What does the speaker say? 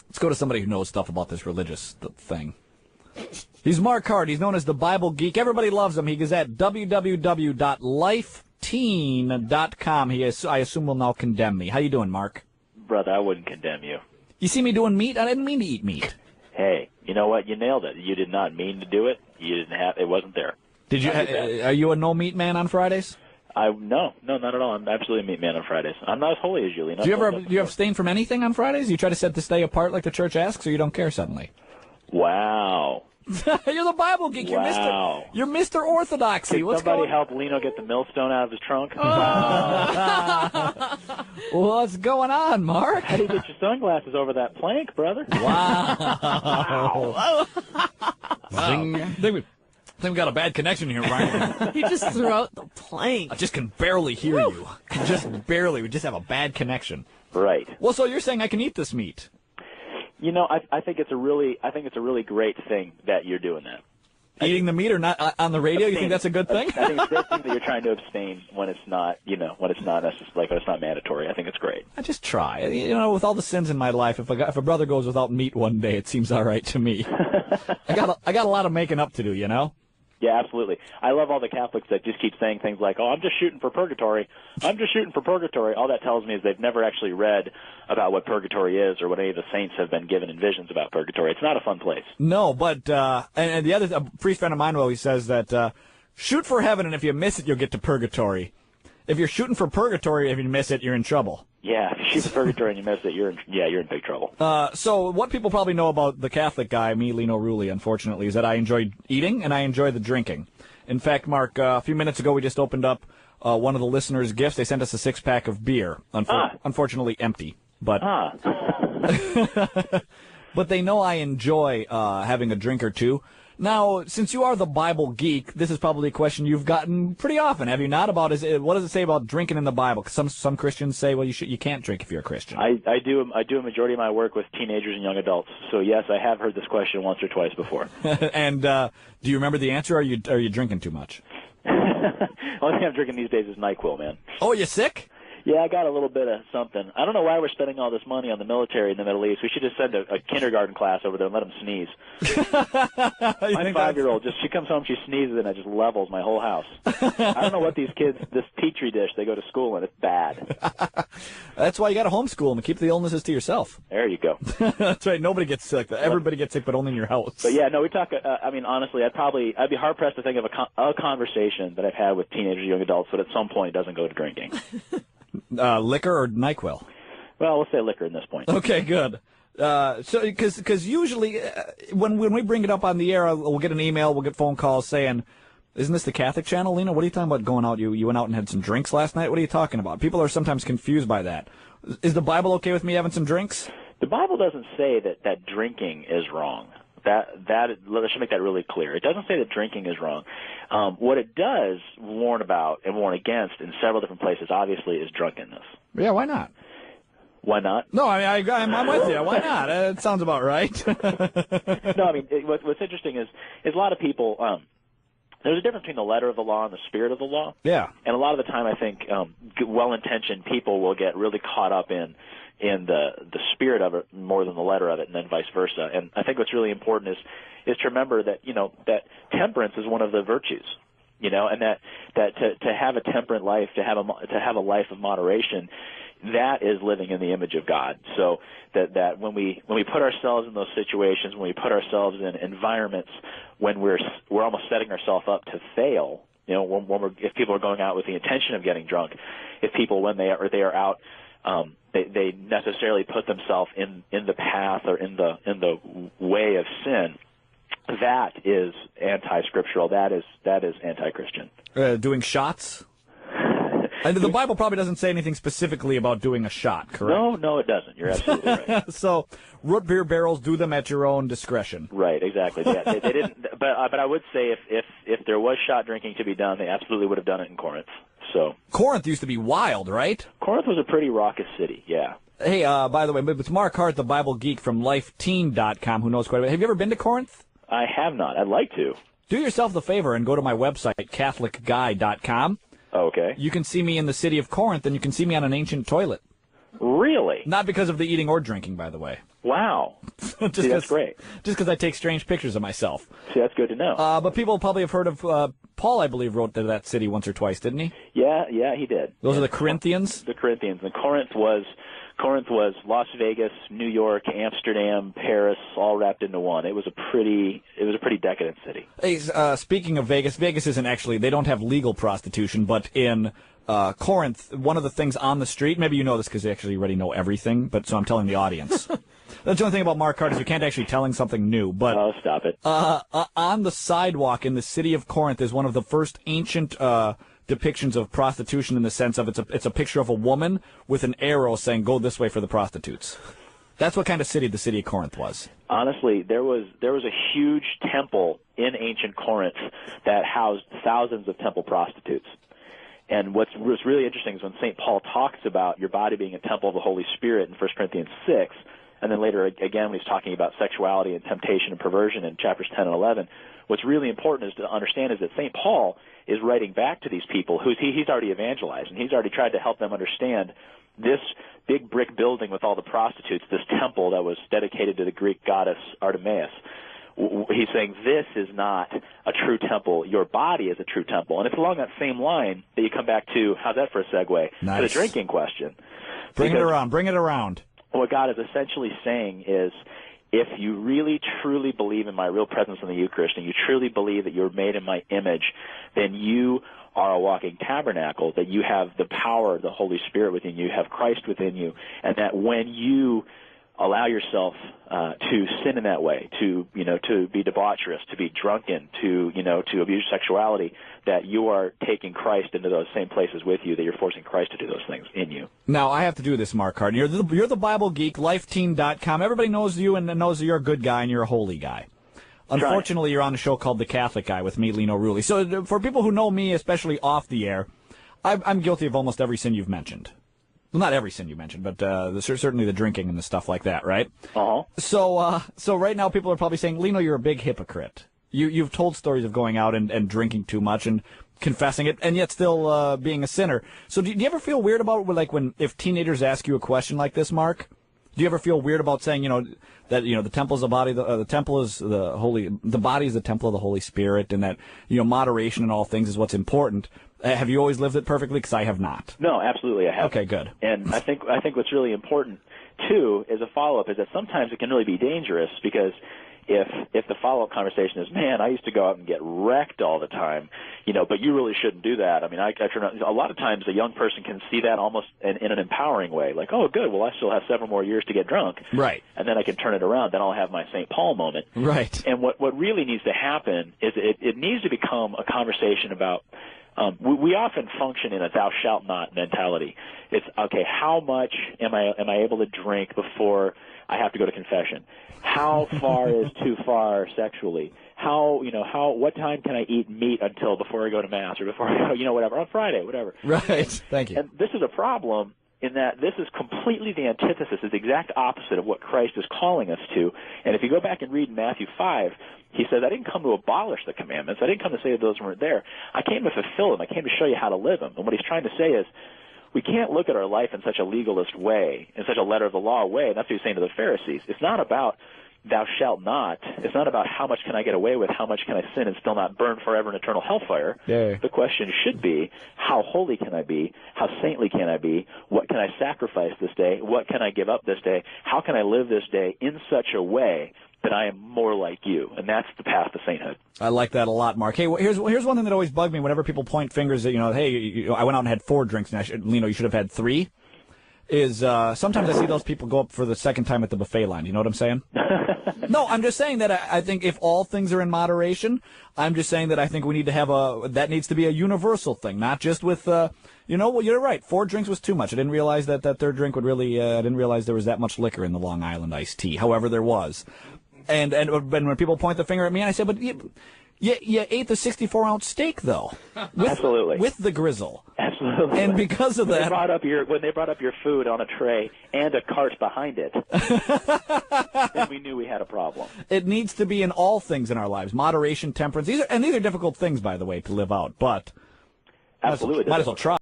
Let's go to somebody who knows stuff about this religious thing. He's Mark Hart. He's known as the Bible Geek. Everybody loves him. He is at www.lifeteen.com. I assume, will now condemn me. How you doing, Mark? Brother, I wouldn't condemn you. You see me doing meat? I didn't mean to eat meat. Hey, you know what? You nailed it. You did not mean to do it. You didn't have. It wasn't there. Did you? Are you a no meat man on Fridays? No, not at all. I'm absolutely a meat man on Fridays. I'm not as holy as you, Lena. Do you abstain from anything on Fridays? You try to set this day apart like the church asks, or you don't care suddenly? Wow. You're the Bible geek. Wow. You're Mr. Orthodoxy. Could somebody help Lino get the millstone out of his trunk? What's going on, Mark? How do you get your sunglasses over that plank, brother? Wow. Zing. I think we got a bad connection here, Ryan. You just threw out the plank. I just can barely hear you. Just barely. We just have a bad connection. Right. Well, so you're saying I can eat this meat? You know, I think it's a really great thing that you're doing that. Eating the meat or not on the radio? You think that's a good thing? I think it's a great thing that you're trying to abstain when it's not, when it's not mandatory. I think it's great. I just try. With all the sins in my life, if a brother goes without meat one day, it seems all right to me. I got a lot of making up to do, Yeah, absolutely. I love all the Catholics that just keep saying things like, "Oh, I'm just shooting for purgatory. I'm just shooting for purgatory." All that tells me is they've never actually read about what purgatory is or what any of the saints have been given in visions about purgatory. It's not a fun place. No, but and the other a priest friend of mine, he says that shoot for heaven, and if you miss it, you'll get to purgatory. If you're shooting for purgatory, if you miss it, you're in trouble. Yeah, if you shoot for purgatory and you miss it, you're in big trouble. So what people probably know about the Catholic guy, me, Lino Rulli, unfortunately, is that I enjoy eating and I enjoy the drinking. In fact, Mark, a few minutes ago we just opened up one of the listeners' gifts. They sent us a 6-pack of beer, unfortunately empty. But but they know I enjoy having a drink or two. Now, since you are the Bible geek, this is probably a question you've gotten pretty often, have you not? What does it say about drinking in the Bible? 'Cause some Christians say, well, you can't drink if you're a Christian. I do a majority of my work with teenagers and young adults. So yes, I have heard this question once or twice before. And do you remember the answer? Or are you drinking too much? Only thing I'm drinking these days is NyQuil, man. Oh, you sick? Yeah, I got a little bit of something. I don't know why we're spending all this money on the military in the Middle East. We should just send a kindergarten class over there and let them sneeze. My 5-year-old, she comes home, she sneezes, and it just levels my whole house. I don't know what these kids, this Petri dish they go to school in, it's bad. That's why you got to homeschool them and keep the illnesses to yourself. There you go. That's right. Nobody gets sick. Everybody gets sick, but only in your house. But yeah, no, we talk. Honestly, I'd be hard pressed to think of a conversation that I've had with teenagers, young adults, that at some point doesn't go to drinking. Liquor or NyQuil? Well, let's say liquor at this point. Okay, good. So, because usually when we bring it up on the air, we'll get an email, we'll get phone calls saying, "Isn't this the Catholic channel, Lena? What are you talking about going out? You went out and had some drinks last night? What are you talking about?" People are sometimes confused by that. Is the Bible okay with me having some drinks? The Bible doesn't say that drinking is wrong. Let's make that really clear. It doesn't say that drinking is wrong. What it does warn about and warn against in several different places, obviously, is drunkenness. Yeah, why not? Why not? No, I'm with you. Why not? It sounds about right. No, what's interesting is a lot of people. There's a difference between the letter of the law and the spirit of the law. Yeah. And a lot of the time, I think well-intentioned people will get really caught up in the spirit of it more than the letter of it, and then vice versa. And I think what's really important is to remember that that temperance is one of the virtues, and that to have a temperate life, to have a life of moderation, that is living in the image of God. So that when we put ourselves in those situations, when we put ourselves in environments when we're almost setting ourselves up to fail, if people are going out with the intention of getting drunk, if people when they are out. They necessarily put themselves in the path or in the way of sin. That is anti-scriptural. That is anti-Christian. Doing shots? And the Bible probably doesn't say anything specifically about doing a shot, correct? No, it doesn't. You're absolutely right. So, root beer barrels, do them at your own discretion. Right, exactly. Yeah, they didn't. But I would say if there was shot drinking to be done, they absolutely would have done it in Corinth. So Corinth used to be wild, right? Corinth was a pretty raucous city. Yeah. Hey, by the way, it's Mark Hart, the Bible geek from lifeteen.com, who knows quite a bit. Have you ever been to Corinth? I have not. I'd like to. Do yourself the favor and go to my website, catholicguy.com. Okay. You can see me in the city of Corinth, and you can see me on an ancient toilet. Really? Not because of the eating or drinking, by the way. Wow. Just that's great. Just because I take strange pictures of myself. See, that's good to know. But people probably have heard of Paul, I believe, wrote to that city once or twice, didn't he? Yeah, he did. Those are the Corinthians? The Corinthians. And Corinth was Las Vegas, New York, Amsterdam, Paris, all wrapped into one. It was a pretty decadent city. Hey, speaking of Vegas, Vegas isn't actually, they don't have legal prostitution, but in Corinth, one of the things on the street, maybe you know this because you actually already know everything, but so I'm telling the audience. That's the only thing about Mark Hart is you can't actually tell him something new. But oh, stop it. On the sidewalk in the city of Corinth is one of the first ancient depictions of prostitution in the sense of it's a picture of a woman with an arrow saying, go this way for the prostitutes. That's what kind of city the city of Corinth was. Honestly, there was a huge temple in ancient Corinth that housed thousands of temple prostitutes. And what's really interesting is when St. Paul talks about your body being a temple of the Holy Spirit in 1 Corinthians 6, and then later again when he's talking about sexuality and temptation and perversion in chapters 10 and 11, what's really important is to understand is that St. Paul is writing back to these people who he's already evangelized, and he's already tried to help them understand this big brick building with all the prostitutes, this temple that was dedicated to the Greek goddess Artemis. He's saying this is not a true temple. Your body is a true temple. And it's along that same line that you come back to, how's that for a segue, nice. To the drinking question. Bring it around. What God is essentially saying is, if you really, truly believe in my real presence in the Eucharist, and you truly believe that you're made in my image, then you are a walking tabernacle, that you have the power of the Holy Spirit within you, have Christ within you, and that when you allow yourself to sin in that way, to be debaucherous, to be drunken, to abuse sexuality, that you are taking Christ into those same places with you, that you're forcing Christ to do those things in you. Now, I have to do this, Mark Hart. You're the Bible Geek, lifeteen.com. Everybody knows you and knows that you're a good guy and you're a holy guy. Unfortunately, you're on a show called The Catholic Guy with me, Lino Rulli. So for people who know me, especially off the air, I'm guilty of almost every sin you've mentioned. Well, not every sin you mentioned, but certainly the drinking and the stuff like that, right? Uh-huh. So right now people are probably saying, Lino, you're a big hypocrite. You've told stories of going out and drinking too much and confessing it, and yet still being a sinner. So do you ever feel weird about if teenagers ask you a question like this, Mark? Do you ever feel weird about saying, that the temple is the body, the temple is the body is the temple of the Holy Spirit, and that moderation in all things is what's important? Have you always lived it perfectly? Because I have not. No, absolutely, I have. Okay, good. And I think what's really important too, as a follow-up, is that sometimes it can really be dangerous because if the follow-up conversation is, man, I used to go out and get wrecked all the time, but you really shouldn't do that. I mean, I turn out, a lot of times a young person can see that almost in an empowering way, like, oh, good, well, I still have several more years to get drunk. Right. And then I can turn it around. Then I'll have my St. Paul moment. Right. And what really needs to happen is it needs to become a conversation about, we often function in a thou shalt not mentality. It's, okay, how much am I able to drink before I have to go to confession? How far is too far sexually? What time can I eat meat until before I go to Mass or before I go, whatever, on Friday, whatever. Right. Thank you. And this is a problem in that this is completely the antithesis, is the exact opposite of what Christ is calling us to. And if you go back and read Matthew 5, he says, I didn't come to abolish the commandments. I didn't come to say that those weren't there. I came to fulfill them. I came to show you how to live them. And what he's trying to say is, we can't look at our life in such a legalist way, in such a letter of the law way. And that's what he's saying to the Pharisees. It's not about thou shalt not. It's not about how much can I get away with, how much can I sin and still not burn forever in eternal hellfire. Yeah. The question should be, how holy can I be? How saintly can I be? What can I sacrifice this day? What can I give up this day? How can I live this day in such a way that I am more like you? And that's the path to sainthood. I like that a lot, Mark. Hey, here's one thing that always bugged me whenever people point fingers at, hey, I went out and had 4 drinks, and you should have had 3. Is sometimes I see those people go up for the second time at the buffet line. You know what I'm saying? No, I'm just saying that I think if all things are in moderation, I'm just saying that I think we need to have that needs to be a universal thing, not just with, well, you're right. 4 drinks was too much. I didn't realize that third drink would really, I didn't realize there was that much liquor in the Long Island iced tea. However, there was. And when people point the finger at me, I say, but you ate the 64-ounce steak, though. Absolutely. With the grizzle. Absolutely. And because of that... When they brought up your food on a tray and a cart behind it, then we knew we had a problem. It needs to be in all things in our lives. Moderation, temperance. These are difficult things, by the way, to live out, but... Absolutely. Might as well try.